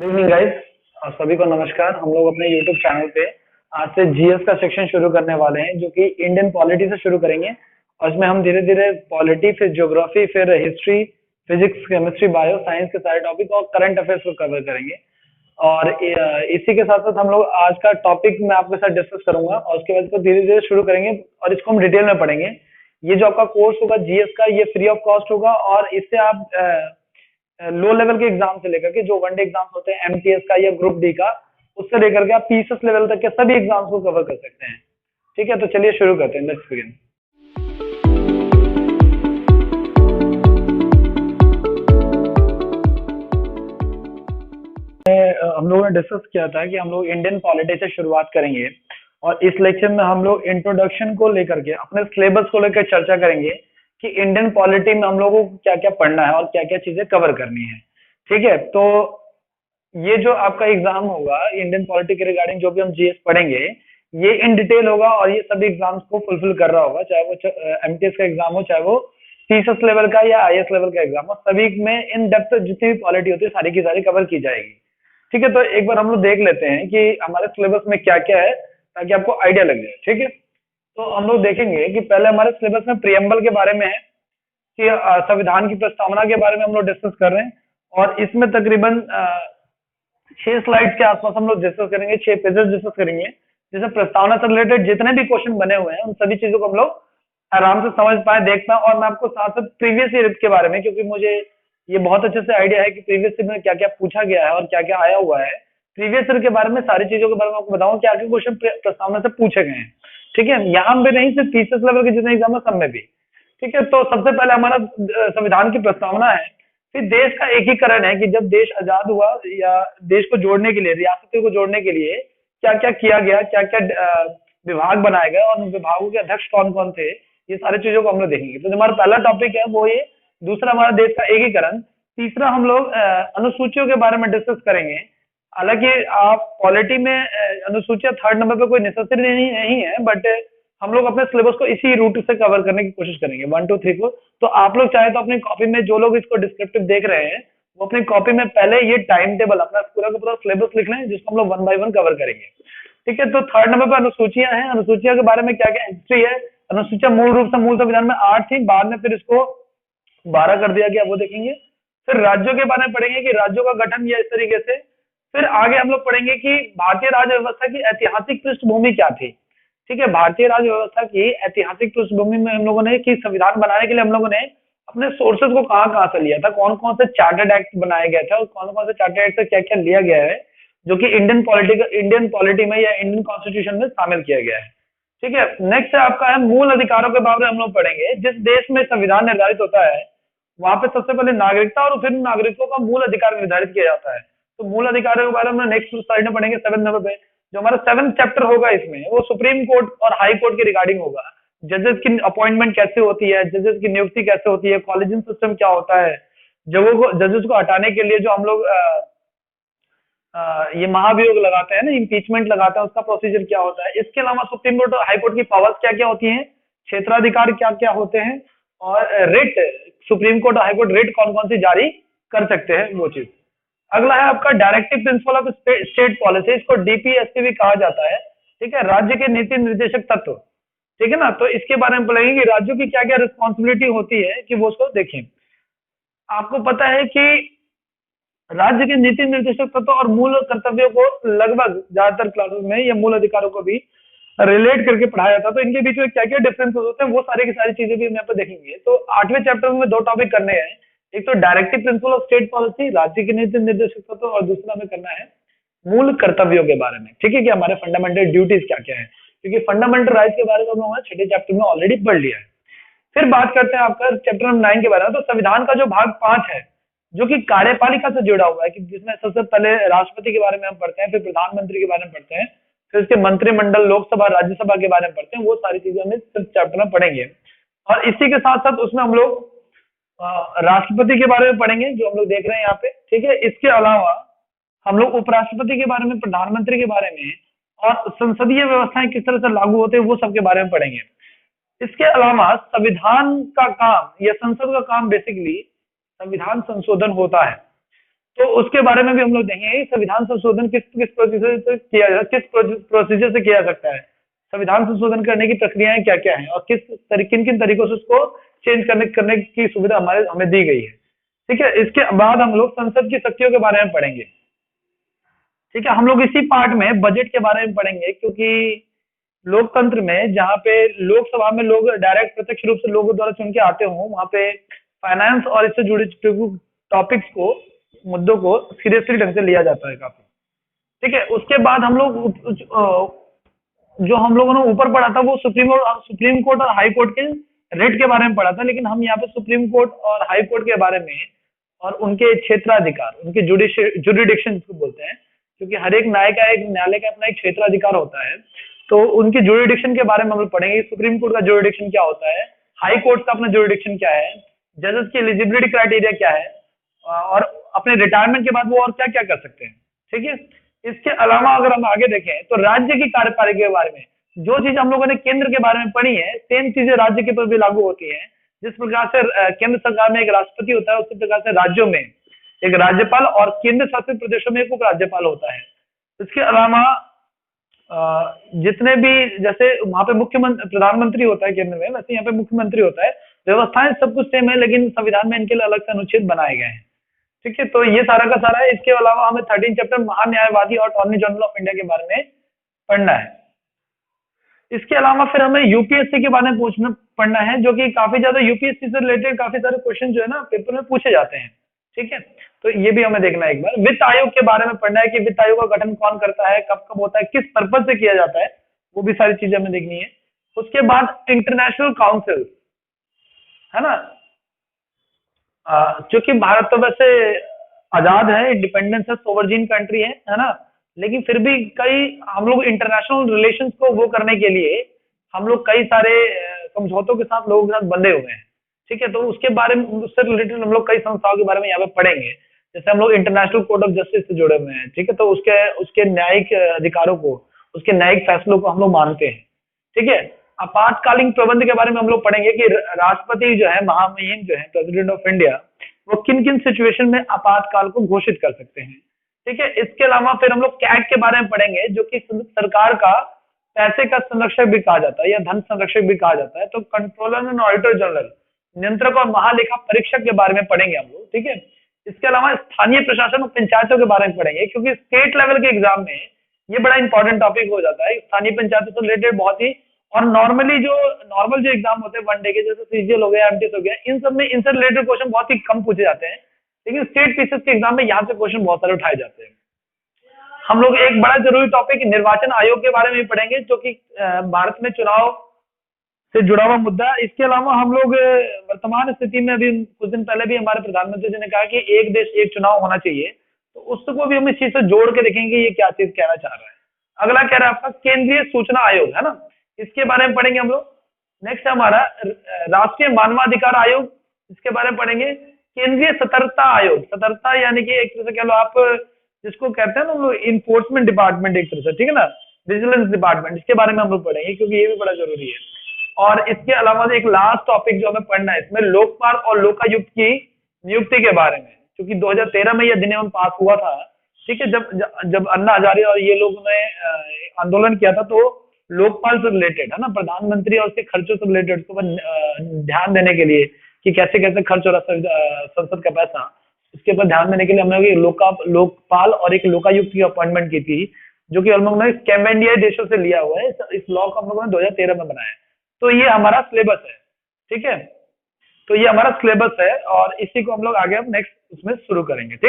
Good evening guys. सभी को नमस्कार। हम लोग अपने यूट्यूब चैनल पे आज से जीएस का सेक्शन शुरू करने वाले हैं, जो कि इंडियन पॉलिटी से शुरू करेंगे। और इसमें हम धीरे धीरे पॉलिटी, फिर ज्योग्राफी, फिर history, physics, chemistry, bio science के सारे टॉपिक और करंट अफेयर्स को कवर करेंगे। और इसी के साथ साथ हम लोग आज का टॉपिक मैं आपके साथ डिस्कस करूंगा और उसके बाद इसको धीरे धीरे शुरू करेंगे और इसको हम डिटेल में पढ़ेंगे। ये जो आपका कोर्स होगा जीएस का, ये फ्री ऑफ कॉस्ट होगा और इससे आप लो लेवल के एग्जाम से लेकर के जो वनडे एग्जाम्स होते हैं एमटीएस का या ग्रुप डी का, उससे लेकर के आप पीसीएस लेवल तक के सभी एग्जाम्स को कवर कर सकते हैं। ठीक है, तो चलिए शुरू करते हैं। Let's begin. हम लोगों ने डिस्कस किया था कि हम लोग इंडियन पॉलिटी से शुरुआत करेंगे और इस लेक्चर में हम लोग इंट्रोडक्शन को लेकर के अपने सिलेबस को लेकर चर्चा करेंगे कि इंडियन पॉलिटी में हम लोगों को क्या क्या पढ़ना है और क्या क्या चीजें कवर करनी है। ठीक है, तो ये जो आपका एग्जाम होगा इंडियन पॉलिटी के रिगार्डिंग, जो भी हम जीएस पढ़ेंगे, ये इन डिटेल होगा और ये सभी एग्जाम्स को फुलफिल कर रहा होगा, चाहे वो एमटीएस का एग्जाम हो, चाहे वो सीएसएस लेवल का या आईएएस लेवल का एग्जाम हो। सभी में इन डेप्थ जितनी भी पॉलिटी होती है सारी की सारी कवर की जाएगी। ठीक है, तो एक बार हम लोग देख लेते हैं कि हमारे सिलेबस में क्या क्या है, ताकि आपको आइडिया लग जाए। ठीक है, तो हम लोग देखेंगे कि पहले हमारे सिलेबस में प्रियम्बल के बारे में है कि संविधान की प्रस्तावना के बारे में हम लोग डिस्कस कर रहे हैं और इसमें तकरीबन 6 स्लाइड्स के आसपास हम लोग डिस्कस करेंगे, 6 पेजेस डिस्कस करेंगे, जिसमें प्रस्तावना से रिलेटेड जितने भी क्वेश्चन बने हुए हैं उन सभी चीजों को हम लोग आराम से समझ पाए, देख पाए। और मैं आपको साथ साथ प्रीवियस ईयर के बारे में, क्योंकि मुझे ये बहुत अच्छे से आइडिया है कि प्रीवियस ईयर में क्या क्या पूछा गया है और क्या क्या आया हुआ है, प्रीवियस ईयर के बारे में सारी चीजों के बारे में आपको बताऊंगा क्या क्या क्वेश्चन प्रस्तावना से पूछे गए हैं। ठीक है, यहाँ पे नहीं, सिर्फ थीसिस लेवल के जितने एग्जाम है सब में भी। ठीक है, तो सबसे पहले हमारा संविधान की प्रस्तावना है, फिर देश का एकीकरण है कि जब देश आजाद हुआ या देश को जोड़ने के लिए, रियासतों को जोड़ने के लिए क्या क्या किया गया, क्या क्या विभाग बनाए गए और उन विभागों के अध्यक्ष कौन कौन थे, ये सारी चीजों को हम लोग देखेंगे। तो जो हमारा पहला टॉपिक है वो ये। दूसरा हमारा देश का एकीकरण। तीसरा हम लोग अनुसूचियों के बारे में डिस्कस करेंगे। हालांकि आप पॉलिटी में अनुसूचियां थर्ड नंबर पे कोई नेसेसरी नहीं है, बट हम लोग अपने सिलेबस को इसी रूट से कवर करने की कोशिश करेंगे, 1 2 3 4। तो आप लोग चाहे तो अपनी कॉपी में, जो लोग इसको डिस्क्रिप्टिव देख रहे हैं, वो अपनी कॉपी में पहले ये टाइम टेबल अपना पूरा का पूरा सिलेबस लिख लें, जिसको हम लोग 1 बाय 1 कवर करेंगे। ठीक है, तो थर्ड नंबर पर अनुसूचियां हैं। अनुसूचियां के बारे में क्या क्या हिस्ट्री है। अनुसूचियां मूल रूप से मूल संविधान में 8 थी, बाद में फिर इसको 12 कर दिया गया, वो देखेंगे। फिर राज्यों के बारे में पढ़ेंगे कि राज्यों का गठन या इस तरीके से। फिर आगे हम लोग पढ़ेंगे कि भारतीय राज्य व्यवस्था की ऐतिहासिक पृष्ठभूमि क्या थी। ठीक है, भारतीय राज्य व्यवस्था की ऐतिहासिक पृष्ठभूमि में हम लोगों ने कि संविधान बनाने के लिए हम लोगों ने अपने सोर्सेज को कहाँ कहाँ से लिया था, कौन कौन से चार्टर्ड एक्ट बनाए गए थे और कौन कौन से चार्टर्ड एक्ट से क्या क्या लिया गया है, जो कि इंडियन पॉलिटी में या इंडियन कॉन्स्टिट्यूशन में शामिल किया गया है। ठीक है, नेक्स्ट आपका है मूल अधिकारों के बारे में हम लोग पढ़ेंगे। जिस देश में संविधान निर्धारित होता है वहां पे सबसे पहले नागरिकता और फिर नागरिकों का मूल अधिकार निर्धारित किया जाता है। तो मूल अधिकारों के बारे में नेक्स्ट स्लाइड में पढ़ेंगे 7 नंबर पे। जो हमारा 7th चैप्टर होगा इसमें वो सुप्रीम कोर्ट और हाई कोर्ट के रिगार्डिंग होगा। जजेस की अपॉइंटमेंट कैसे होती है, जजेस की नियुक्ति कैसे होती है, कॉलेजियम सिस्टम क्या होता है, जजेस को हटाने के लिए जो हम लोग ये महाभियोग लगाते हैं ना, इम्पीचमेंट लगाते हैं, उसका प्रोसीजर क्या होता है। इसके अलावा सुप्रीम कोर्ट और हाई कोर्ट की पावर्स क्या क्या होती हैं, क्षेत्राधिकार क्या क्या होते हैं, और रिट, सुप्रीम कोर्ट और हाई कोर्ट रिट कौन कौन सी जारी कर सकते हैं, वो चीज। अगला है आपका directive principle of state policy, इसको डीपीएसपी भी कहा जाता है। ठीक है, राज्य के नीति निर्देशक तत्व। ठीक है ना, तो इसके बारे में पढ़ेंगे कि राज्यों की क्या क्या रिस्पॉन्सिबिलिटी होती है, कि वो उसको देखें। आपको पता है कि राज्य के नीति निर्देशक तत्व और मूल कर्तव्यों को लगभग ज्यादातर क्लासेस में या मूल अधिकारों को भी रिलेट करके पढ़ाया जाता है। तो इनके बीच में क्या क्या डिफरेंसेस होते हैं वो सारी की सारी चीजें भी हम यहाँ पे देखेंगे। तो 8वें चैप्टर में 2 टॉपिक करने हैं। एक तो directive principle of state policy, राज्य के नीति निर्देशक तत्व, और दूसरा हमें करना है मूल कर्तव्यों के बारे में। ठीक है, कि हमारे फंडामेंटल ड्यूटीज क्या क्या है, क्योंकि फंडामेंटल राइट्स के बारे में हम लोगों ने 6ठे चैप्टर में ऑलरेडी पढ़ लिया है। फिर बात करते हैं आपका चैप्टर नंबर 9 के बारे में। तो संविधान का जो भाग 5 है, जो कि कार्यपालिका से जुड़ा हुआ है, कि जिसमें सबसे पहले राष्ट्रपति के बारे में हम पढ़ते हैं, फिर प्रधानमंत्री के बारे में पढ़ते हैं, फिर उसके मंत्रिमंडल, लोकसभा, राज्यसभा के बारे में पढ़ते हैं। वो सारी चीजें हम इस चैप्टर में पढ़ेंगे। और इसी के साथ साथ उसमें हम लोग राष्ट्रपति के बारे में पढ़ेंगे, जो हम लोग देख रहे हैं यहाँ पे। ठीक है, इसके अलावा हम लोग उपराष्ट्रपति के बारे में, प्रधानमंत्री के बारे में, और संसदीय व्यवस्थाएं किस तरह से लागू होते हैं वो सबके बारे में पढ़ेंगे। इसके अलावा संविधान का काम या संसद का काम बेसिकली संविधान संशोधन होता है। तो उसके बारे में भी हम लोग देखेंगे संविधान संशोधन किस किस प्रोसीजर से किया जा किस प्रोसीजर से किया जा सकता है, संविधान संशोधन करने की प्रक्रियाएं क्या क्या है और किन किन तरीकों से उसको चेंज करने की सुविधा हमारे हमें दी गई है। ठीक है, इसके बाद हम लोग संसद की शक्तियों के बारे में पढ़ेंगे। ठीक है, हम लोग इसी पार्ट में बजट के बारे में पढ़ेंगे, क्योंकि लोकतंत्र में जहाँ पे लोकसभा में लोग डायरेक्ट प्रत्यक्ष रूप से लोगों द्वारा चुन के आते हों, वहाँ पे फाइनेंस और इससे जुड़े टॉपिक्स को, मुद्दों को सीरियसली ढंग से लिया जाता है काफी। ठीक है, उसके बाद हम लोग जो हम लोगों ने ऊपर पढ़ा था वो सुप्रीम कोर्ट और हाई कोर्ट के रेट के बारे में पढ़ा था, लेकिन हम यहाँ पे सुप्रीम कोर्ट और हाई कोर्ट के बारे में और उनके क्षेत्राधिकार, उनके जुडिडिक्शन जिसको बोलते हैं, क्योंकि हर एक न्यायालय का अपना एक क्षेत्राधिकार होता है, तो उनकी जुडिडिक्शन के बारे में हम लोग पढ़ेंगे। सुप्रीम कोर्ट का जुडिडिक्शन क्या होता है, हाई कोर्ट का अपना जुडिडिक्शन क्या है, जजेस की एलिजिबिलिटी क्राइटेरिया क्या है, और अपने रिटायरमेंट के बाद वो और क्या क्या कर सकते हैं। ठीक है, इसके अलावा अगर हम आगे देखें तो राज्य की कार्यपालिका के बारे में जो चीज हम लोगों ने केंद्र के बारे में पढ़ी है, सेम चीजें राज्य के पर भी लागू होती है। जिस प्रकार से केंद्र सरकार में एक राष्ट्रपति होता है, उसी प्रकार से राज्यों में एक राज्यपाल और केंद्र शासित प्रदेशों में एक उप राज्यपाल होता है। इसके अलावा जितने भी, जैसे वहां पे मुख्यमंत्री प्रधानमंत्री होता है केंद्र में, वैसे यहाँ पे मुख्यमंत्री होता है। व्यवस्थाएं सब कुछ सेम है, लेकिन संविधान में इनके लिए अलग से अनुच्छेद बनाए गए हैं। ठीक है, तो ये सारा का सारा है। इसके अलावा हमें 13 चैप्टर महान्यायवादी और अटॉर्नी जनरल ऑफ इंडिया के बारे में पढ़ना है। इसके अलावा फिर हमें यूपीएससी के बारे में पढ़ना है, जो कि काफी ज्यादा यूपीएससी से रिलेटेड काफी सारे क्वेश्चन जो है ना पेपर में पूछे जाते हैं। ठीक है, तो ये भी हमें देखना है एक बार। वित्त आयोग के बारे में पढ़ना है कि वित्त आयोग का गठन कौन करता है, कब कब होता है, किस पर्पज से किया जाता है, वो भी सारी चीजें हमें देखनी है। उसके बाद इंटरनेशनल काउंसिल है ना, क्योंकि भारत तो वैसे आजाद है, इंडिपेंडेंस है, सोवरजीन कंट्री है ना, लेकिन फिर भी कई हम लोग इंटरनेशनल रिलेशंस को वो करने के लिए हम लोग कई सारे समझौतों के साथ लोगों के साथ बंधे हुए हैं। ठीक है, तो उसके बारे में, उससे रिलेटेड हम लोग कई संस्थाओं के बारे में यहाँ पे पढ़ेंगे। जैसे हम लोग इंटरनेशनल कोर्ट ऑफ जस्टिस से जुड़े हुए हैं। ठीक है, तो उसके उसके न्यायिक अधिकारों को, उसके न्यायिक फैसलों को हम लोग मानते हैं। ठीक है, आपातकालीन प्रबंध के बारे में हम लोग पढ़ेंगे कि राष्ट्रपति जो है, महामहिम जो है, प्रेसिडेंट ऑफ इंडिया, वो किन किन सिचुएशन में आपातकाल को घोषित कर सकते हैं। ठीक है, इसके अलावा फिर हम लोग कैग के बारे में पढ़ेंगे, जो कि सरकार का पैसे का संरक्षक भी कहा जाता है या धन संरक्षक भी कहा जाता है। तो कंट्रोलर एंड ऑडिटर जनरल, नियंत्रक और महालेखा परीक्षक के बारे में पढ़ेंगे हम लोग। ठीक है, इसके अलावा स्थानीय प्रशासन और पंचायतों के बारे में पढ़ेंगे, क्योंकि स्टेट लेवल के एग्जाम में ये बड़ा इंपॉर्टेंट टॉपिक हो जाता है। स्थानीय पंचायतों से रिलेटेड बहुत ही, और नॉर्मल जो एग्जाम होते हैं वनडे के, जैसे सीजीएल हो गया, एमटीएस हो गया, इन सब में इनसे रिलेटेड क्वेश्चन बहुत ही कम पूछे जाते हैं, लेकिन स्टेट पीसीएस के एग्जाम में यहाँ से क्वेश्चन बहुत सारे उठाए जाते हैं। हम लोग एक बड़ा जरूरी टॉपिक निर्वाचन आयोग के बारे में भी पढ़ेंगे, जो कि भारत में चुनाव से जुड़ा हुआ मुद्दा है। इसके अलावा हम लोग वर्तमान स्थिति में, अभी कुछ दिन पहले भी हमारे प्रधानमंत्री जी ने कहा कि एक देश एक चुनाव होना चाहिए, तो उसको भी हम इस चीज से जोड़ के देखेंगे ये क्या चीज कहना चाह रहा है। अगला कह रहा है आपका केंद्रीय सूचना आयोग, है ना, इसके बारे में पढ़ेंगे हम लोग। नेक्स्ट है हमारा राष्ट्रीय मानवाधिकार आयोग, इसके बारे में पढ़ेंगे। केंद्रीय सतर्कता आयोग, सतर्कता यानी कि एक तरह से कह लो आप, जिसको कहते हैं ना हम लोग इन्फोर्समेंट डिपार्टमेंट एक तरह से, ठीक है ना, विजिलेंस डिपार्टमेंट, इसके बारे में हम लोग पढ़ेंगे, क्योंकि ये भी बड़ा जरूरी है। और इसके अलावा एक लास्ट टॉपिक जो हमें पढ़ना है इसमें, लोकपाल और लोकायुक्त की नियुक्ति के बारे में, क्योंकि 2013 में यह अधिनियम पास हुआ था। ठीक है, जब अन्ना हजारे और ये लोगों ने आंदोलन किया था, तो लोकपाल से रिलेटेड, है ना, प्रधानमंत्री और उसके खर्चों से रिलेटेड उसके ऊपर ध्यान देने के लिए कि कैसे कैसे खर्च हो रहा है संसद का पैसा, इसके ऊपर ध्यान देने के लिए हमने लोकपाल और एक लोकायुक्त की अपॉइंटमेंट की थी, जो कि हम लोगों ने स्कैंडिनेवियन देशों से लिया हुआ है। इस लॉ को हम लोगों ने 2013 में बनाया है। तो ये हमारा सिलेबस है। ठीक है, तो ये हमारा सिलेबस है और इसी को हम लोग आगे अब नेक्स्ट उसमें शुरू करेंगे। ठीक।